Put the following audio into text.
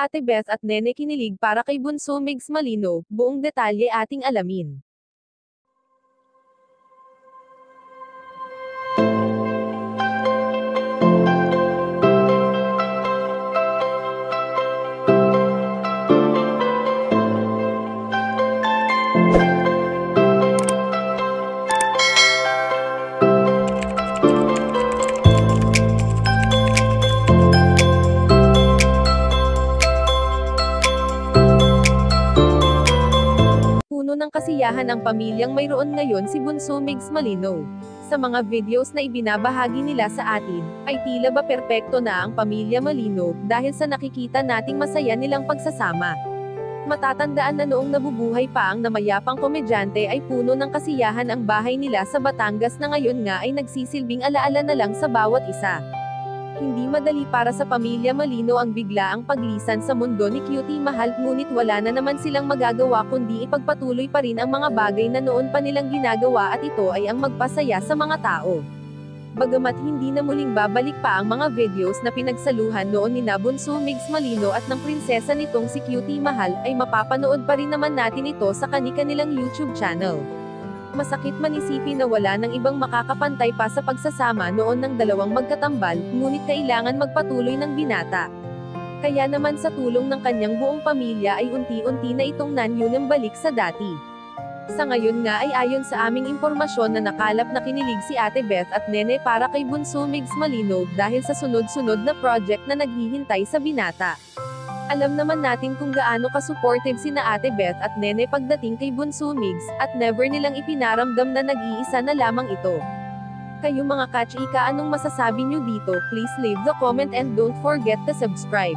Ate Beth at Nene kinilig para kay Bunso Migs Malino, buong detalye ating alamin. Puno ng kasiyahan ang pamilyang mayroon ngayon si Bunso Migs Malino. Sa mga videos na ibinabahagi nila sa atin, ay tila ba perpekto na ang pamilya Malino, dahil sa nakikita nating masaya nilang pagsasama. Matatandaan na noong nabubuhay pa ang namayapang komedyante ay puno ng kasiyahan ang bahay nila sa Batangas na ngayon nga ay nagsisilbing alaala na lang sa bawat isa. Hindi madali para sa pamilya Malino ang biglaang paglisan sa mundo ni Cutie Mahal, ngunit wala na naman silang magagawa kundi ipagpatuloy pa rin ang mga bagay na noon pa nilang ginagawa at ito ay ang magpasaya sa mga tao. Bagamat hindi na muling babalik pa ang mga videos na pinagsaluhan noon ni Bunso Migs Malino at ng prinsesa nitong si Cutie Mahal, ay mapapanood pa rin naman natin ito sa kani-kanilang YouTube channel. Masakit man isipin na wala ng ibang makakapantay pa sa pagsasama noon ng dalawang magkatambal, ngunit kailangan magpatuloy ng binata. Kaya naman sa tulong ng kanyang buong pamilya ay unti-unti na itong nanyunang balik sa dati. Sa ngayon nga ay ayon sa aming impormasyon na nakalap na kinilig si Ate Beth at Nene para kay Bunso Migs Malino dahil sa sunod-sunod na project na naghihintay sa binata. Alam naman natin kung gaano ka-supportive sina Ate Beth at Nene pagdating kay Bunso Migs, at never nilang ipinaramdam na nag-iisa na lamang ito. Kayo mga kachika, anong masasabi nyo dito? Please leave the comment and don't forget to subscribe.